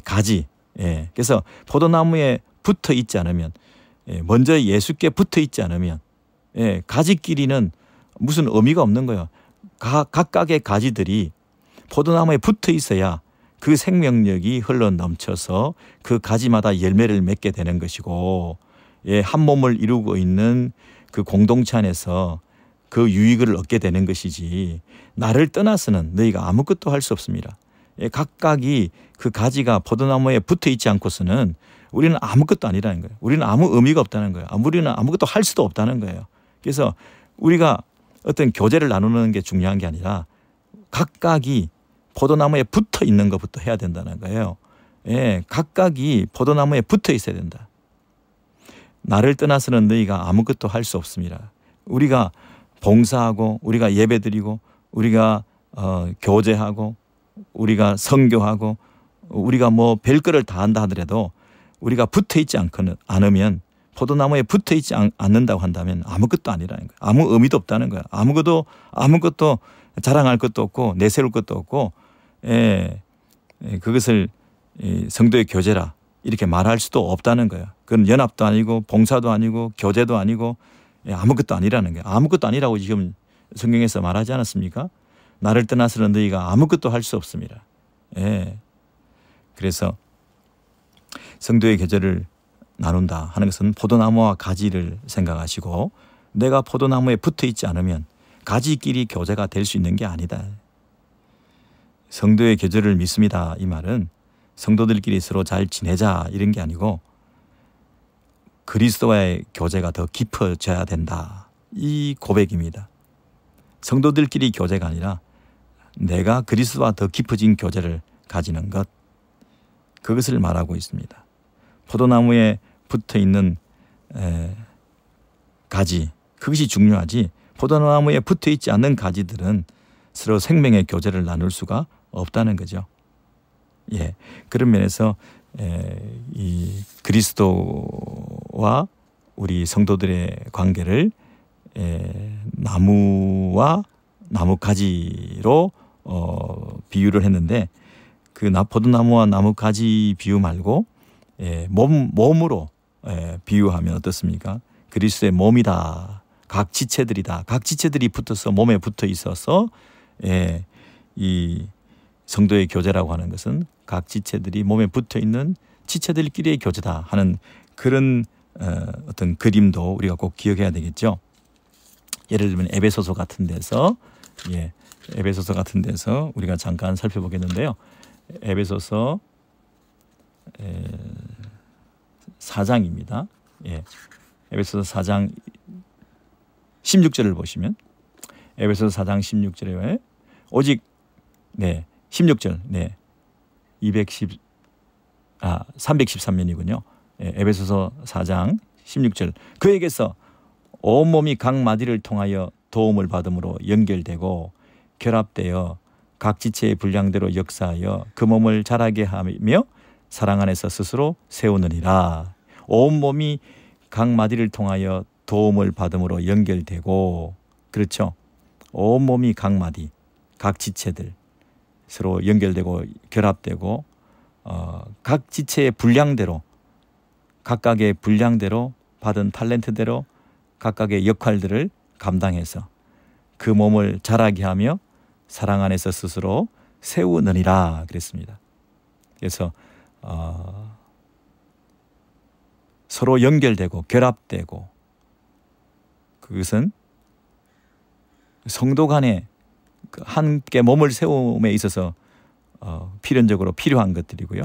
S1: 가지. 그래서 포도나무에 붙어 있지 않으면, 먼저 예수께 붙어 있지 않으면 가지끼리는 무슨 의미가 없는 거예요. 각각의 가지들이 포도나무에 붙어 있어야 그 생명력이 흘러 넘쳐서 그 가지마다 열매를 맺게 되는 것이고, 한 몸을 이루고 있는 그 공동체 안에서 그 유익을 얻게 되는 것이지 나를 떠나서는 너희가 아무것도 할 수 없습니다. 각각이 그 가지가 포도나무에 붙어 있지 않고서는 우리는 아무것도 아니라는 거예요. 우리는 아무 의미가 없다는 거예요. 우리는 아무것도 할 수도 없다는 거예요. 그래서 우리가 어떤 교제를 나누는 게 중요한 게 아니라 각각이 포도나무에 붙어 있는 것부터 해야 된다는 거예요. 각각이 포도나무에 붙어 있어야 된다. 나를 떠나서는 너희가 아무것도 할 수 없습니다. 우리가 봉사하고 우리가 예배드리고 우리가 교제하고 우리가 선교하고 우리가 뭐 별거를 다 한다 하더라도 우리가 붙어 있지 않으면, 포도나무에 붙어 있지 않는다고 한다면 아무것도 아니라는 거예요. 아무 의미도 없다는 거예요. 아무것도 자랑할 것도 없고 내세울 것도 없고, 그것을 성도의 교제라 이렇게 말할 수도 없다는 거예요. 그건 연합도 아니고 봉사도 아니고 교제도 아니고 아무것도 아니라는 거예요. 아무것도 아니라고 지금 성경에서 말하지 않았습니까? 나를 떠나서는 너희가 아무것도 할 수 없습니다. 그래서 성도의 교제를 나눈다 하는 것은 포도나무와 가지를 생각하시고, 내가 포도나무에 붙어 있지 않으면 가지끼리 교제가 될 수 있는 게 아니다. 성도의 교제를 믿습니다. 이 말은 성도들끼리 서로 잘 지내자 이런 게 아니고 그리스도와의 교제가 더 깊어져야 된다. 이 고백입니다. 성도들끼리 교제가 아니라 내가 그리스도와 더 깊어진 교제를 가지는 것, 그것을 말하고 있습니다. 포도나무에 붙어있는 가지, 그것이 중요하지 포도나무에 붙어있지 않는 가지들은 서로 생명의 교제를 나눌 수가 없다는 거죠. 예, 그런 면에서 이 그리스도와 우리 성도들의 관계를 나무와 나뭇가지로 비유를 했는데, 그 포도나무와 나뭇가지 비유 말고 몸으로 비유하면 어떻습니까? 그리스도의 몸이다. 각 지체들이다. 각 지체들이 붙어서 몸에 붙어 있어서 이 성도의 교제라고 하는 것은 각 지체들이 몸에 붙어 있는 지체들끼리의 교제다 하는 그런 어떤 그림도 우리가 꼭 기억해야 되겠죠. 예를 들면 에베소서 같은 데서 에베소서 같은 데서 우리가 잠깐 살펴보겠는데요. 에베소서 4장입니다. 에베소서 4장 16절을 보시면 에베소서 4장 16절에 오직 16절 313면이군요. 에베소서 4장 16절 그에게서 온몸이 각 마디를 통하여 도움을 받음으로 연결되고 결합되어 각 지체의 분량대로 역사하여 그 몸을 자라게 하며 사랑 안에서 스스로 세우느니라. 온몸이 각 마디를 통하여 도움을 받음으로 연결되고, 그렇죠? 온몸이 각 마디, 각 지체들 서로 연결되고 결합되고 각 지체의 분량대로, 각각의 분량대로 받은 탤런트대로 각각의 역할들을 감당해서 그 몸을 자라게 하며 사랑 안에서 스스로 세우느니라 그랬습니다. 그래서 서로 연결되고 결합되고, 그것은 성도 간에 함께 몸을 세움에 있어서 필연적으로 필요한 것들이고요.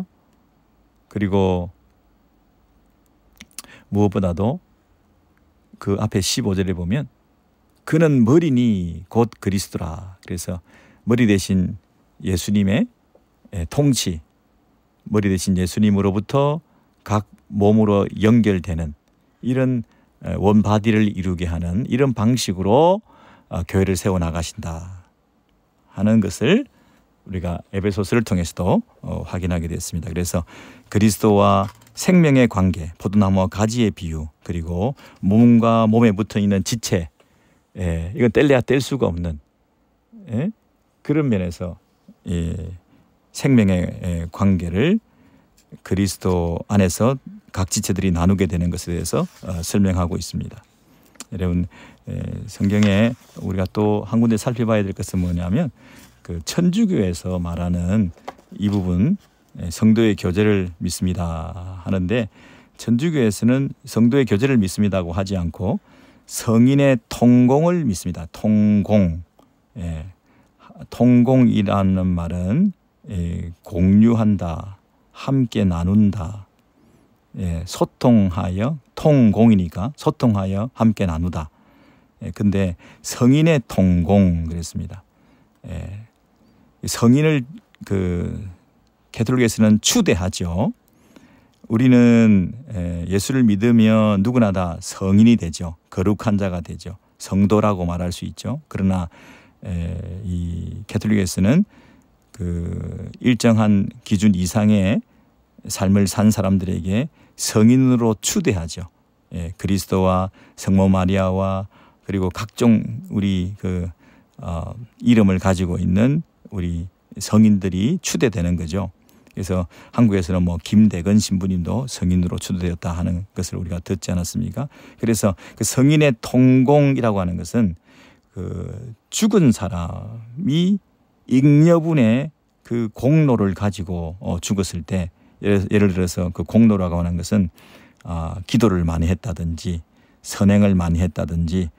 S1: 그리고 무엇보다도 그 앞에 15절에 보면 그는 머리니 곧 그리스도라. 그래서 머리 대신 예수님의 통치, 머리 대신 예수님으로부터 각 몸으로 연결되는 이런 원바디를 이루게 하는 이런 방식으로 교회를 세워나가신다 하는 것을 우리가 에베소서를 통해서도 확인하게 됐습니다. 그래서 그리스도와 생명의 관계, 포도나무와 가지의 비유, 그리고 몸과 몸에 붙어있는 지체, 이건 뗄래야 뗄 수가 없는 그런 면에서 생명의 관계를 그리스도 안에서 각 지체들이 나누게 되는 것에 대해서 설명하고 있습니다. 여러분, 성경에 우리가 또 한 군데 살펴봐야 될 것은 뭐냐면 그 천주교에서 말하는 이 부분, 성도의 교제를 믿습니다 하는데, 천주교에서는 성도의 교제를 믿습니다고 하지 않고 성인의 통공을 믿습니다. 통공. 통공이라는 말은 공유한다, 함께 나눈다, 소통하여, 통공이니까 소통하여 함께 나누다. 근데 성인의 통공 그랬습니다. 성인을 가톨릭에서는 추대하죠. 우리는 예수를 믿으면 누구나 다 성인이 되죠. 거룩한 자가 되죠. 성도라고 말할 수 있죠. 그러나 이 가톨릭에서는 그 일정한 기준 이상의 삶을 산 사람들에게 성인으로 추대하죠. 그리스도와 성모 마리아와 그리고 각종 우리 이름을 가지고 있는 우리 성인들이 추대되는 거죠. 그래서 한국에서는 김대건 신부님도 성인으로 추대되었다 하는 것을 우리가 듣지 않았습니까? 그래서 그 성인의 통공이라고 하는 것은 그 죽은 사람이 잉여분의 그 공로를 가지고 죽었을 때, 예를 들어서 그 공로라고 하는 것은 기도를 많이 했다든지 선행을 많이 했다든지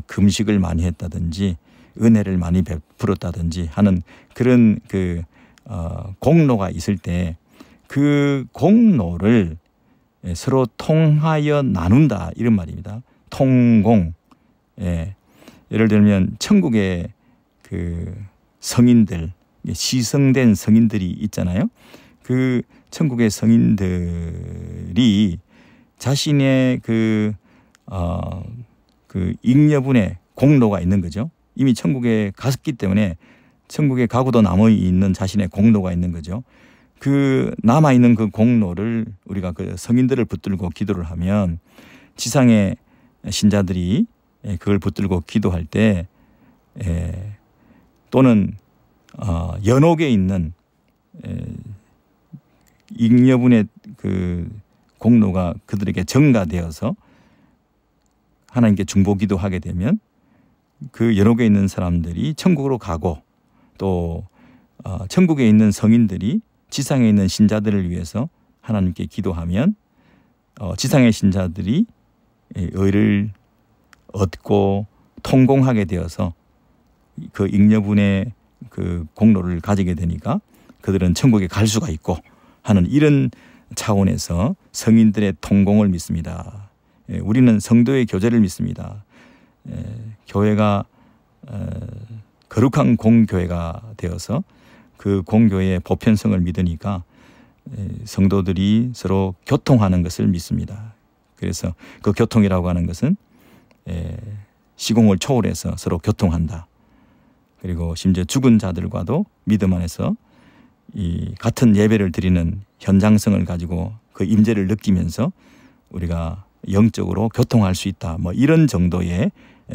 S1: 금식을 많이 했다든지 은혜를 많이 베풀었다든지 하는 그런 공로가 있을 때 그 공로를 서로 통하여 나눈다 이런 말입니다. 통공. 예를 들면 천국의 그 성인들, 시성된 성인들이 있잖아요. 그 천국의 성인들이 자신의 그 잉여분의 공로가 있는 거죠. 이미 천국에 갔기 때문에 천국에 가고도 남아 있는 자신의 공로가 있는 거죠. 그 남아 있는 그 공로를 우리가 그 성인들을 붙들고 기도를 하면 지상의 신자들이 그걸 붙들고 기도할 때 또는 연옥에 있는 잉여분의 그 공로가 그들에게 전가되어서 하나님께 중보기도 하게 되면 그 연옥에 있는 사람들이 천국으로 가고 또 천국에 있는 성인들이 지상에 있는 신자들을 위해서 하나님께 기도하면 지상의 신자들이 의를 얻고 통공하게 되어서 그 잉여분의 그 공로를 가지게 되니까 그들은 천국에 갈 수가 있고 하는 이런 차원에서 성인들의 통공을 믿습니다. 우리는 성도의 교제를 믿습니다. 교회가 거룩한 공교회가 되어서 그 공교회의 보편성을 믿으니까 성도들이 서로 교통하는 것을 믿습니다. 그래서 그 교통이라고 하는 것은 시공을 초월해서 서로 교통한다. 그리고 심지어 죽은 자들과도 믿음 안에서 이 같은 예배를 드리는 현장성을 가지고 그 임재를 느끼면서 우리가 영적으로 교통할 수 있다. 뭐 이런 정도의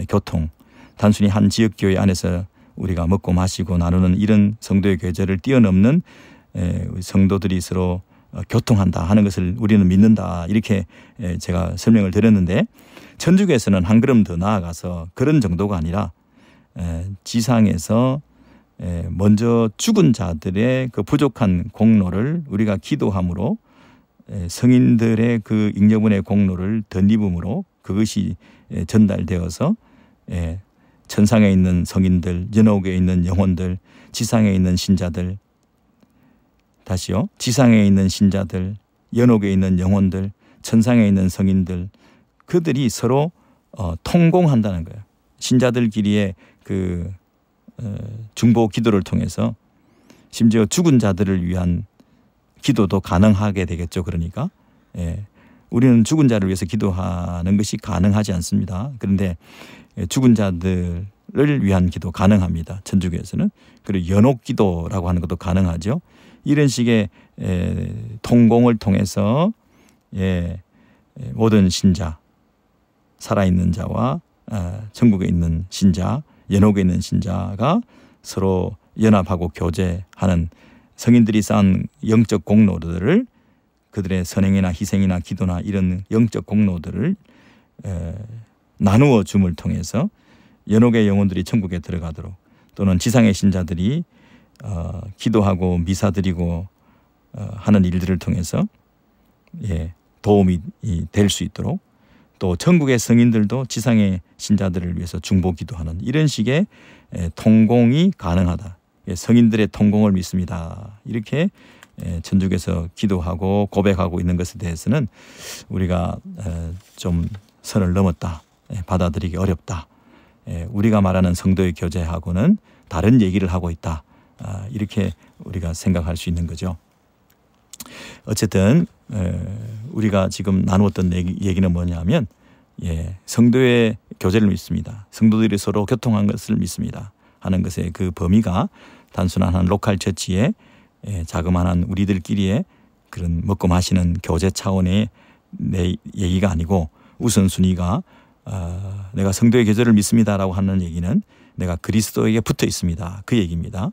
S1: 교통. 단순히 한 지역 교회 안에서 우리가 먹고 마시고 나누는 이런 성도의 교제를 뛰어넘는 성도들이 서로 교통한다 하는 것을 우리는 믿는다. 이렇게 제가 설명을 드렸는데 천주교에서는 한 걸음 더 나아가서 그런 정도가 아니라 지상에서 먼저 죽은 자들의 그 부족한 공로를 우리가 기도함으로 성인들의 그 잉여분의 공로를 덧입음으로 그것이 전달되어서 천상에 있는 성인들, 연옥에 있는 영혼들, 지상에 있는 신자들, 다시요, 지상에 있는 신자들, 연옥에 있는 영혼들, 천상에 있는 성인들, 그들이 서로 통공한다는 거예요. 신자들끼리의 그 중보 기도를 통해서 심지어 죽은 자들을 위한 기도도 가능하게 되겠죠. 그러니까 우리는 죽은 자를 위해서 기도하는 것이 가능하지 않습니다. 그런데 죽은 자들을 위한 기도 가능합니다. 천주교에서는. 그리고 연옥 기도라고 하는 것도 가능하죠. 이런 식의 통공을 통해서 모든 신자, 살아있는 자와 천국에 있는 신자, 연옥에 있는 신자가 서로 연합하고 교제하는 성인들이 쌓은 영적 공로들을 그들의 선행이나 희생이나 기도나 이런 영적 공로들을 나누어 줌을 통해서 연옥의 영혼들이 천국에 들어가도록 또는 지상의 신자들이 기도하고 미사드리고 하는 일들을 통해서 도움이 될 수 있도록 또 천국의 성인들도 지상의 신자들을 위해서 중보 기도하는 이런 식의 통공이 가능하다. 성인들의 통공을 믿습니다. 이렇게 천주교에서 기도하고 고백하고 있는 것에 대해서는 우리가 좀 선을 넘었다. 받아들이기 어렵다. 우리가 말하는 성도의 교제하고는 다른 얘기를 하고 있다. 이렇게 우리가 생각할 수 있는 거죠. 어쨌든 우리가 지금 나누었던 얘기는 뭐냐면 성도의 교제를 믿습니다. 성도들이 서로 교통한 것을 믿습니다. 하는 것의 그 범위가 단순한 한 로컬 처치의 자그마한 우리들끼리의 그런 먹고 마시는 교제 차원의 내 얘기가 아니고 우선순위가 내가 성도의 교제를 믿습니다라고 하는 얘기는 내가 그리스도에게 붙어 있습니다. 그 얘기입니다.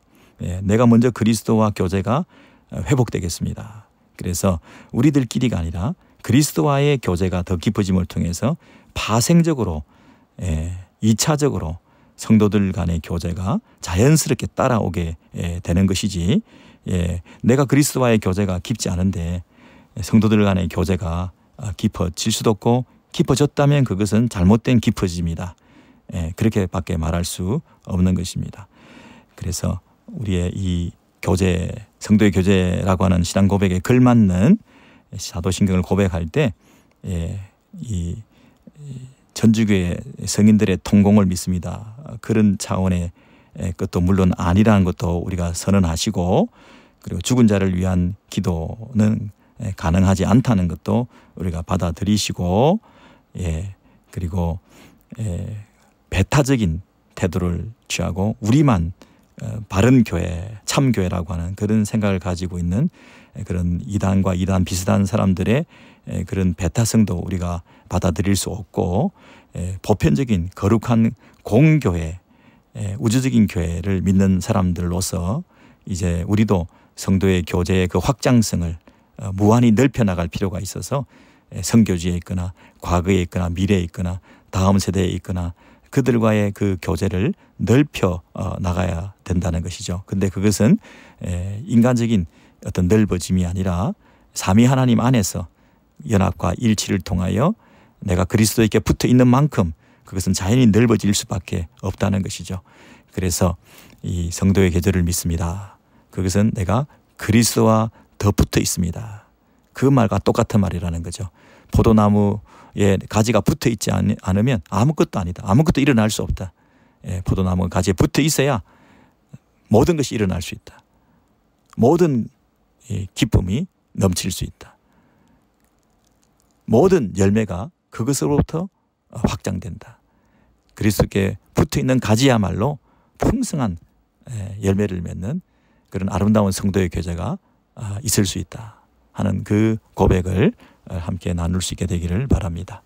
S1: 내가 먼저 그리스도와 교제가 회복되겠습니다. 그래서 우리들끼리가 아니라 그리스도와의 교제가 더 깊어짐을 통해서 파생적으로 2차적으로 성도들 간의 교제가 자연스럽게 따라오게 되는 것이지 내가 그리스도와의 교제가 깊지 않은데 성도들 간의 교제가 깊어질 수도 없고 깊어졌다면 그것은 잘못된 깊어짐이다. 그렇게밖에 말할 수 없는 것입니다. 그래서 우리의 이 교제, 성도의 교제라고 하는 신앙 고백에 걸맞는 사도신경을 고백할 때 이 전주교회 성인들의 통공을 믿습니다. 그런 차원의 것도 물론 아니라는 것도 우리가 선언하시고, 그리고 죽은 자를 위한 기도는 가능하지 않다는 것도 우리가 받아들이시고, 그리고 배타적인 태도를 취하고 우리만 바른 교회, 참교회라고 하는 그런 생각을 가지고 있는 그런 이단과 이단 비슷한 사람들의 그런 배타성도 우리가 받아들일 수 없고, 보편적인 거룩한 공교회, 우주적인 교회를 믿는 사람들로서 이제 우리도 성도의 교제의 그 확장성을 무한히 넓혀 나갈 필요가 있어서 선교지에 있거나 과거에 있거나 미래에 있거나 다음 세대에 있거나 그들과의 그 교제를 넓혀 나가야 된다는 것이죠. 근데 그것은 인간적인 어떤 넓어짐이 아니라 삼위 하나님 안에서 연합과 일치를 통하여 내가 그리스도에게 붙어 있는 만큼 그것은 자연히 넓어질 수밖에 없다는 것이죠. 그래서 이 성도의 계절을 믿습니다. 그것은 내가 그리스도와 더 붙어 있습니다. 그 말과 똑같은 말이라는 거죠. 포도나무에 가지가 붙어 있지 않으면 아무것도 아니다. 아무것도 일어날 수 없다. 포도나무 가지에 붙어 있어야 모든 것이 일어날 수 있다. 모든 기쁨이 넘칠 수 있다. 모든 열매가 그것으로부터 확장된다. 그리스도께 붙어있는 가지야말로 풍성한 열매를 맺는 그런 아름다운 성도의 교제가 있을 수 있다 하는 그 고백을 함께 나눌 수 있게 되기를 바랍니다.